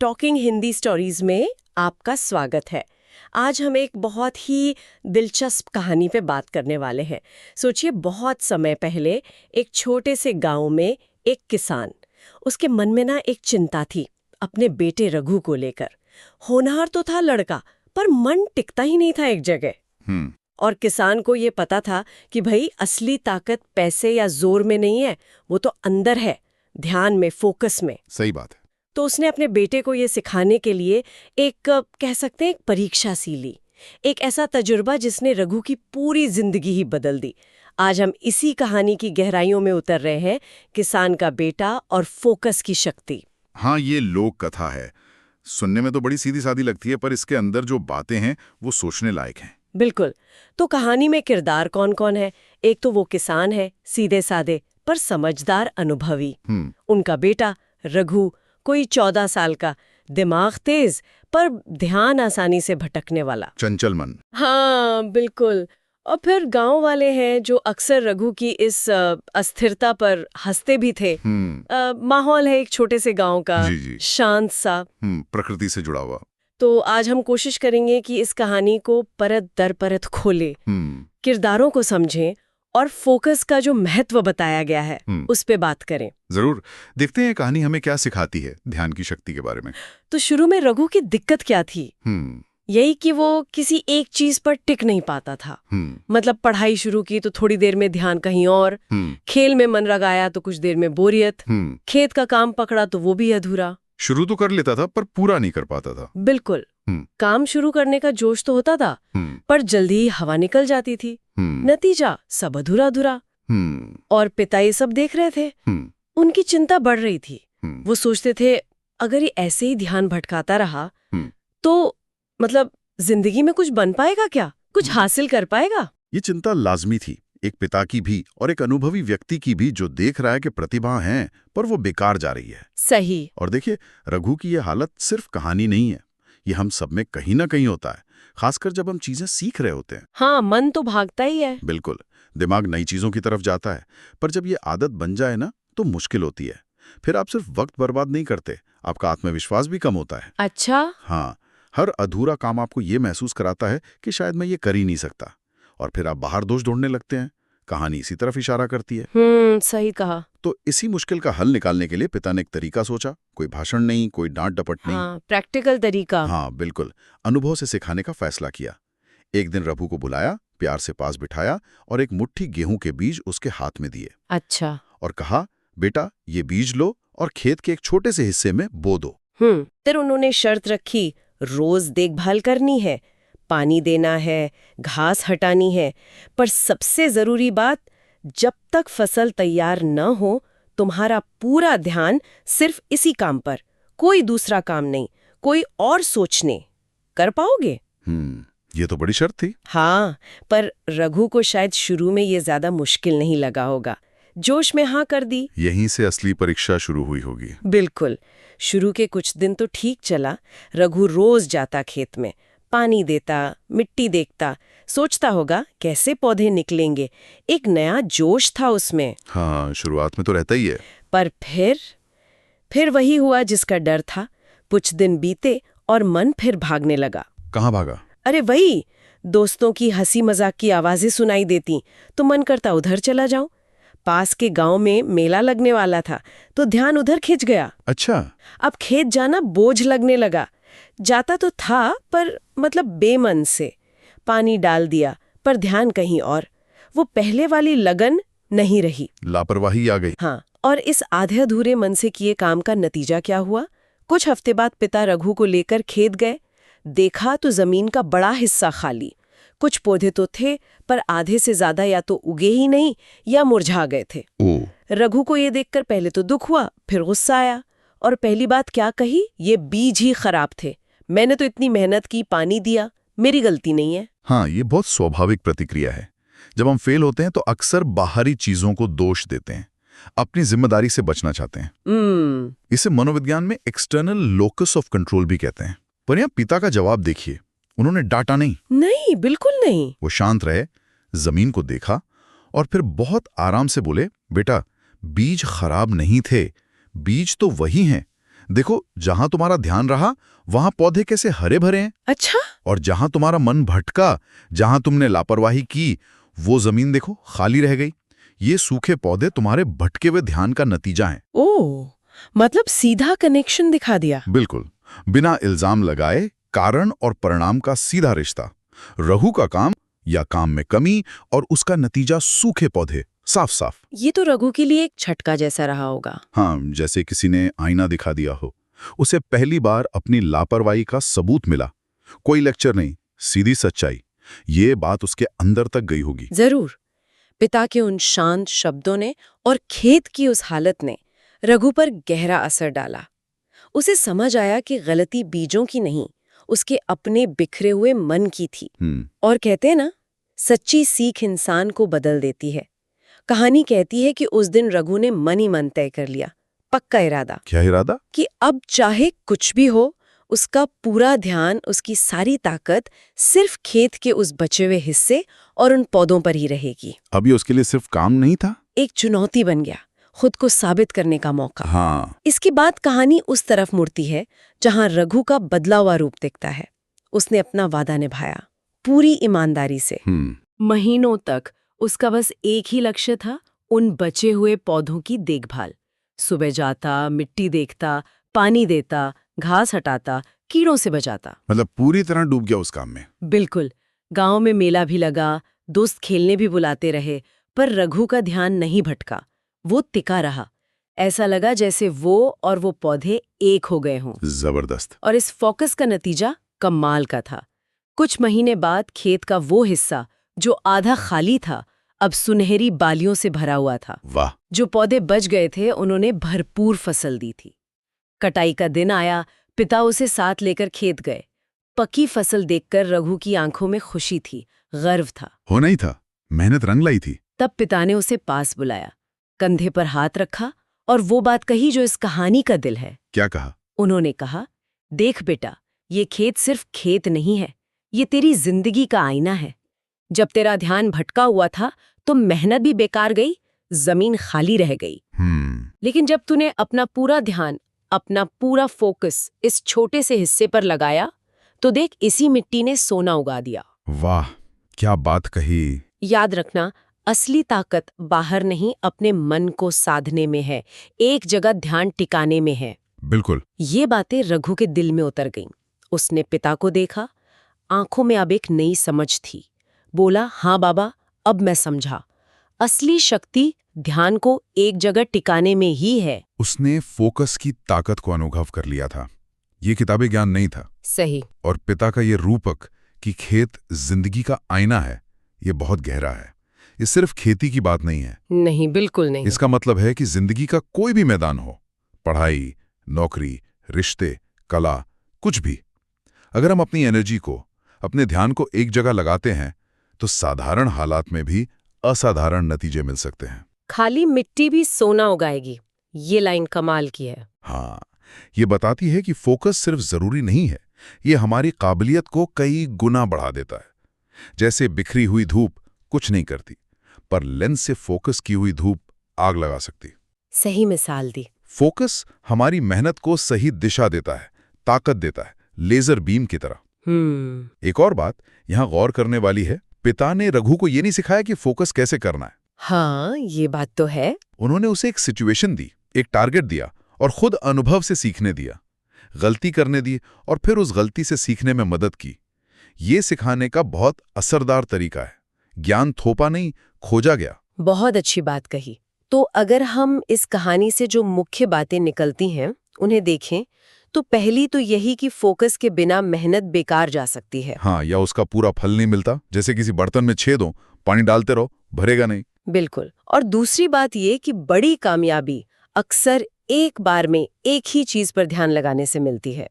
Talking Hindi stories में आपका स्वागत है। आज हम एक बहुत ही दिलचस्प कहानी पे बात करने वाले हैं। सोचिए, बहुत समय पहले एक छोटे से गांव में एक किसान, उसके मन में ना एक चिंता थी अपने बेटे रघु को लेकर। होनहार तो था लड़का, पर मन टिकता ही नहीं था एक जगह। और किसान को ये पता था कि भाई असली ताकत पैसे या जोर में नहीं है, वो तो अंदर है, ध्यान में, फोकस में। सही बात है। तो उसने अपने बेटे को ये सिखाने के लिए एक कह सकते हैं एक परीक्षा सी ली, एक ऐसा तजुर्बा जिसने रघु की पूरी जिंदगी ही बदल दी। आज हम इसी कहानी की गहराइयों में उतर रहे हैं, किसान का बेटा और फोकस की शक्ति। हाँ, ये लोक कथा है। सुनने में तो बड़ी सीधी सादी लगती है, पर इसके अंदर जो बातें हैं वो सोचने लायक हैं। बिल्कुल। तो कहानी में किरदार कौन कौन है? एक तो वो किसान है, सीधे साधे पर समझदार, अनुभवी। उनका बेटा रघु, कोई 14 साल का, दिमाग तेज पर ध्यान आसानी से भटकने वाला, चंचल मन। हाँ बिल्कुल। और फिर गांव वाले हैं जो अक्सर रघु की इस अस्थिरता पर हंसते भी थे। माहौल है एक छोटे से गांव का, जी जी। शांत सा, प्रकृति से जुड़ा हुआ। तो आज हम कोशिश करेंगे कि इस कहानी को परत दर परत खोले, किरदारों को समझें और फोकस का जो महत्व बताया गया है उस पे बात करें। जरूर। देखते हैं कहानी हमें क्या सिखाती है ध्यान की शक्ति के बारे में। तो शुरू में रघु की दिक्कत क्या थी? यही कि वो किसी एक चीज पर टिक नहीं पाता था। मतलब पढ़ाई शुरू की तो थोड़ी देर में ध्यान कहीं और, खेल में मन लगाया तो कुछ देर में बोरियत, खेत का काम पकड़ा तो वो भी अधूरा। शुरू तो कर लेता था पर पूरा नहीं कर पाता था। बिल्कुल। काम शुरू करने का जोश तो होता था, पर जल्दी ही हवा निकल जाती थी। नतीजा सब अधूरा अधूरा। और पिता ये सब देख रहे थे। उनकी चिंता बढ़ रही थी। वो सोचते थे अगर ये ऐसे ही ध्यान भटकाता रहा तो मतलब जिंदगी में कुछ बन पाएगा क्या, कुछ हासिल कर पाएगा? ये चिंता लाजमी थी, एक पिता की भी और एक अनुभवी व्यक्ति की भी, जो देख रहा है कि प्रतिभा है पर वो बेकार जा रही है। सही। और देखिए, रघु की ये हालत सिर्फ कहानी नहीं है, ये हम सब में कहीं ना कहीं होता है, खासकर जब हम चीजें सीख रहे होते हैं। हाँ, मन तो भागता ही है। बिल्कुल, दिमाग नई चीजों की तरफ जाता है, पर जब ये आदत बन जाए ना तो मुश्किल होती है। फिर आप सिर्फ वक्त बर्बाद नहीं करते, आपका आत्मविश्वास भी कम होता है। अच्छा। हाँ, हर अधूरा काम आपको ये महसूस कराता है कि शायद मैं ये कर ही नहीं सकता, और फिर आप बाहर दोष ढूंढने लगते हैं। कहानी इसी तरफ इशारा करती है। सही कहा। तो इसी मुश्किल का हल निकालने के लिए पिता ने एक तरीका सोचा। कोई भाषण नहीं, कोई डांट डपट नहीं। हाँ, प्रैक्टिकल तरीका। हाँ बिल्कुल, अनुभव से सिखाने का फैसला किया। एक दिन रघु को बुलाया, प्यार से पास बिठाया और एक मुट्ठी गेहूं के बीज उसके हाथ में दिए। अच्छा। और कहा, बेटा ये बीज लो और खेत के एक छोटे से हिस्से में बो दो। फिर उन्होंने शर्त रखी, रोज देखभाल करनी है, पानी देना है, घास हटानी है, पर सबसे जरूरी बात, जब तक फसल तैयार न हो तुम्हारा पूरा ध्यान सिर्फ इसी काम पर, कोई दूसरा काम नहीं, कोई और सोचने। कर पाओगे? ये तो बड़ी शर्त थी। हाँ, पर रघु को शायद शुरू में ये ज्यादा मुश्किल नहीं लगा होगा, जोश में हाँ कर दी। यहीं से असली परीक्षा शुरू हुई होगी। बिल्कुल। शुरू के कुछ दिन तो ठीक चला। रघु रोज जाता खेत में, पानी देता, मिट्टी देखता, सोचता होगा कैसे पौधे निकलेंगे। एक नया जोश था उसमें। हाँ, शुरुआत में तो रहता ही है। पर फिर वही हुआ जिसका डर था। कुछ दिन बीते और मन फिर भागने लगा। कहाँ भागा? अरे वही, दोस्तों की हंसी मजाक की आवाजें सुनाई देती तो मन करता उधर चला जाऊं। पास के गांव में मेला लगने वाला था तो ध्यान उधर खिंच गया। अच्छा। अब खेत जाना बोझ लगने लगा। जाता तो था पर मतलब बेमन से। पानी डाल दिया पर ध्यान कहीं और। वो पहले वाली लगन नहीं रही, लापरवाही आ गई। हाँ, और इस आधे अधूरे मन से किए काम का नतीजा क्या हुआ? कुछ हफ्ते बाद पिता रघु को लेकर खेत गए। देखा तो जमीन का बड़ा हिस्सा खाली। कुछ पौधे तो थे पर आधे से ज्यादा या तो उगे ही नहीं या मुरझा गए थे। रघु को ये देखकर पहले तो दुख हुआ, फिर गुस्सा आया। और पहली बात क्या कही? ये बीज ही खराब थे। मैंने तो इतनी मेहनत की, पानी दिया, मेरी गलती नहीं है। हाँ, ये बहुत स्वाभाविक प्रतिक्रिया है। जब हम फेल होते हैं तो अक्सर बाहरी चीजों को दोष देते हैं, अपनी जिम्मेदारी से बचना चाहते हैं। इसे मनोविज्ञान में एक्सटर्नल लोकस ऑफ कंट्रोल भी कहते हैं। पर यहाँ पिता का जवाब देखिए, उन्होंने डांटा नहीं। नहीं, बिल्कुल नहीं। वो शांत रहे, जमीन को देखा और फिर बहुत आराम से बोले, बेटा बीज खराब नहीं थे, बीज तो वही हैं देखो, जहां तुम्हारा ध्यान रहा वहां पौधे कैसे हरे भरे हैं, अच्छा। और जहां तुम्हारा मन भटका, जहां तुमने लापरवाही की, वो जमीन देखो खाली रह गई। ये सूखे पौधे तुम्हारे भटके हुए ध्यान का नतीजा हैं। ओह, मतलब सीधा कनेक्शन दिखा दिया। बिल्कुल, बिना इल्जाम लगाए कारण और परिणाम का सीधा रिश्ता। रघु का काम या काम में कमी और उसका नतीजा सूखे पौधे, साफ साफ। ये तो रघु के लिए एक झटका जैसा रहा होगा। हाँ, जैसे किसी ने आईना दिखा दिया हो। उसे पहली बार अपनी लापरवाही का सबूत मिला। कोई लेक्चर नहीं, सीधी सच्चाई। ये बात उसके अंदर तक गई होगी। जरूर। पिता के उन शांत शब्दों ने और खेत की उस हालत ने रघु पर गहरा असर डाला। उसे समझ आया कि गलती बीजों की नहीं, उसके अपने बिखरे हुए मन की थी। और कहते हैं ना, सच्ची सीख इंसान को बदल देती है। कहानी कहती है कि उस दिन रघु ने मन ही मन तय कर लिया, पक्का इरादा। क्या इरादा? कि अब चाहे कुछ भी हो, उसका पूरा ध्यान, उसकी सारी ताकत सिर्फ खेत के उस बचे हुए हिस्से और उन पौधों पर ही रहेगी। अब ये उसके लिए सिर्फ काम नहीं था, एक चुनौती बन गया, खुद को साबित करने का मौका। हाँ। इसके बाद कहानी उस तरफ मुड़ती है जहां रघु का बदला हुआ रूप दिखता है। उसने अपना वादा निभाया, पूरी ईमानदारी से। महीनों तक उसका बस एक ही लक्ष्य था, उन बचे हुए पौधों की देखभाल। सुबह जाता, मिट्टी देखता, पानी देता, घास हटाता, कीड़ों से बचाता। मतलब पूरी तरह डूब गया उस काम में। बिल्कुल। गांव में मेला भी लगा, दोस्त खेलने भी बुलाते रहे, पर रघु का ध्यान नहीं भटका। वो टिका रहा। ऐसा लगा जैसे वो और वो पौधे एक हो गए हों। जबरदस्त। और इस फोकस का नतीजा कमाल का था। कुछ महीने बाद खेत का वो हिस्सा जो आधा खाली था, अब सुनहरी बालियों से भरा हुआ था। वाह। जो पौधे बच गए थे, उन्होंने भरपूर फसल दी थी। कटाई का दिन आया, पिता उसे साथ लेकर खेत गए। पकी फसल देखकर रघु की आंखों में खुशी थी, गर्व था। होना ही था, मेहनत रंग लाई थी। तब पिता ने उसे पास बुलाया, कंधे पर हाथ रखा और वो बात कही जो इस कहानी का दिल है। क्या कहा? उन्होंने कहा, देख बेटा, ये खेत सिर्फ खेत नहीं है, ये तेरी जिंदगी का आईना है। जब तेरा ध्यान भटका हुआ था तो मेहनत भी बेकार गई, जमीन खाली रह गई। लेकिन जब तूने अपना पूरा ध्यान, अपना पूरा फोकस इस छोटे से हिस्से पर लगाया, तो देख, इसी मिट्टी ने सोना उगा दिया। वाह, क्या बात कही। याद रखना, असली ताकत बाहर नहीं, अपने मन को साधने में है, एक जगह ध्यान टिकाने में है। बिल्कुल। ये बातें रघु के दिल में उतर गईं। उसने पिता को देखा, आंखों में अब एक नई समझ थी। बोला, हाँ बाबा, अब मैं समझा। असली शक्ति ध्यान को एक जगह टिकाने में ही है। उसने फोकस की ताकत को अनुभव कर लिया था। ये किताबी ज्ञान नहीं था। सही। और पिता का ये रूपक कि खेत जिंदगी का आईना है, ये बहुत गहरा है। ये सिर्फ खेती की बात नहीं है। नहीं, बिल्कुल नहीं। इसका मतलब है कि जिंदगी का कोई भी मैदान हो, पढ़ाई, नौकरी, रिश्ते, कला, कुछ भी, अगर हम अपनी एनर्जी को, अपने ध्यान को एक जगह लगाते हैं, तो साधारण हालात में भी असाधारण नतीजे मिल सकते हैं। खाली मिट्टी भी सोना उगाएगी। ये लाइन कमाल की है। हाँ, ये बताती है कि फोकस सिर्फ जरूरी नहीं है, ये हमारी काबिलियत को कई गुना बढ़ा देता है। जैसे बिखरी हुई धूप कुछ नहीं करती, पर लेंस से फोकस की हुई धूप आग लगा सकती। सही मिसाल दी। फोकस हमारी मेहनत को सही दिशा देता है, ताकत देता है, लेजर बीम की तरह। एक और बात यहां गौर करने वाली है, पिता ने रघु को यह नहीं सिखाया कि फोकस कैसे करना है। हाँ, ये बात तो है। उन्होंने उसे एक सिचुएशन दी, एक टारगेट दिया और खुद अनुभव से सीखने दिया, गलती करने दी और फिर उस गलती से सीखने में मदद की। ये सिखाने का बहुत असरदार तरीका है। ज्ञान थोपा नहीं, खोजा गया। बहुत अच्छी बात कही। तो अगर हम इस कहानी से जो मुख्य बातें निकलती हैं उन्हें देखें, तो पहली तो यही कि फोकस के बिना मेहनत बेकार जा सकती है। हाँ, या उसका पूरा फल नहीं मिलता। जैसे किसी बर्तन में छेद हो, पानी डालते रहो, भरेगा नहीं। बिल्कुल। और दूसरी बात ये कि बड़ी कामयाबी अक्सर एक बार में एक ही चीज पर ध्यान लगाने से मिलती है।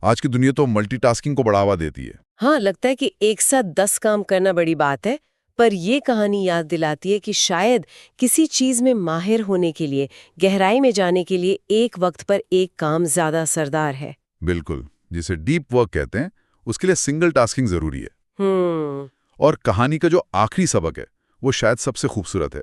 आज की दुनिया तो मल्टीटास्किंग को बढ़ावा देती है। हाँ, लगता है कि एक साथ 10 काम करना बड़ी बात है, पर ये कहानी याद दिलाती है कि शायद किसी चीज में माहिर होने के लिए, गहराई में जाने के लिए एक वक्त पर एक काम ज्यादा असरदार है। बिल्कुल, जिसे डीप वर्क कहते हैं, उसके लिए सिंगल टास्किंग जरूरी है। और कहानी का जो आखिरी सबक है वो शायद सबसे खूबसूरत है।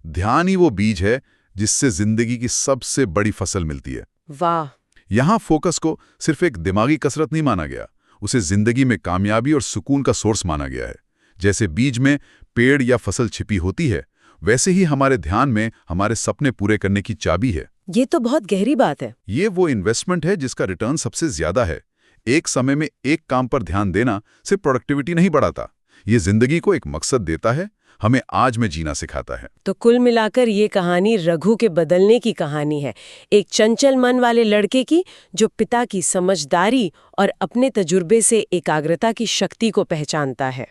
ध्यान ही वो बीज है जिससे जिंदगी की सबसे बड़ी फसल मिलती है। वाह। यहाँ फोकस को सिर्फ एक दिमागी कसरत नहीं माना गया, उसे जिंदगी में कामयाबी और सुकून का सोर्स माना गया है। जैसे बीज में पेड़ या फसल छिपी होती है, वैसे ही हमारे ध्यान में हमारे सपने पूरे करने की चाबी है। ये तो बहुत गहरी बात है। ये वो इन्वेस्टमेंट है जिसका रिटर्न सबसे ज्यादा है। एक समय में एक काम पर ध्यान देना सिर्फ प्रोडक्टिविटी नहीं बढ़ाता, ये जिंदगी को एक मकसद देता है, हमें आज में जीना सिखाता है। तो कुल मिलाकर ये कहानी रघु के बदलने की कहानी है, एक चंचल मन वाले लड़के की जो पिता की समझदारी और अपने तजुर्बे से एकाग्रता की शक्ति को पहचानता है।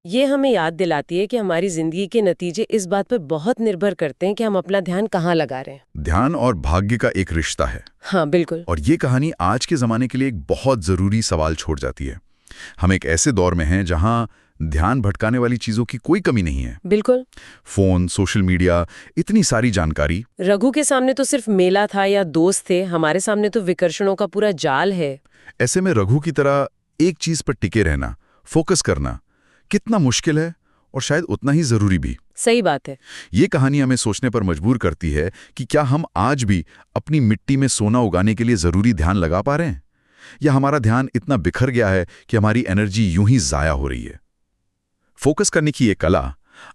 ये हमें याद दिलाती है कि हमारी जिंदगी के नतीजे इस बात पर बहुत निर्भर करते हैं कि हम अपना ध्यान कहाँ लगा रहे हैं। ध्यान और भाग्य का एक रिश्ता है। हाँ बिल्कुल। और ये कहानी आज के जमाने के लिए एक बहुत जरूरी सवाल छोड़ जाती है। हम एक ऐसे दौर में हैं जहां ध्यान भटकाने वाली चीजों की कोई कमी नहीं है। बिल्कुल। फोन, सोशल मीडिया, इतनी सारी जानकारी। रघु के सामने तो सिर्फ मेला था या दोस्त थे, हमारे सामने तो विकर्षणों का पूरा जाल है। ऐसे में रघु की तरह एक चीज पर टिके रहना, फोकस करना कितना मुश्किल है और शायद उतना ही जरूरी भी। सही बात है। ये कहानी हमें सोचने पर मजबूर करती है कि क्या हम आज भी अपनी मिट्टी में सोना उगाने के लिए जरूरी ध्यान लगा पा रहे हैं, या हमारा ध्यान इतना बिखर गया है कि हमारी एनर्जी यूं ही जाया हो रही है। फोकस करने की ये कला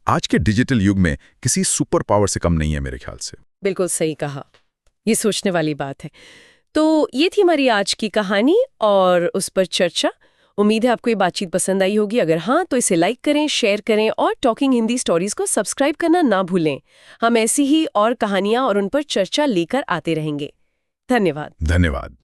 आज के डिजिटल युग में किसी सुपर पावर से कम नहीं है मेरे ख्याल से। बिल्कुल सही कहा, ये सोचने वाली बात है। तो ये थी हमारी आज की कहानी और उस पर चर्चा। उम्मीद है आपको ये बातचीत पसंद आई होगी। अगर हाँ तो इसे लाइक करें, शेयर करें और टॉकिंग हिंदी स्टोरीज को सब्सक्राइब करना ना भूलें। हम ऐसी ही और कहानियां और उन पर चर्चा लेकर आते रहेंगे। धन्यवाद। धन्यवाद।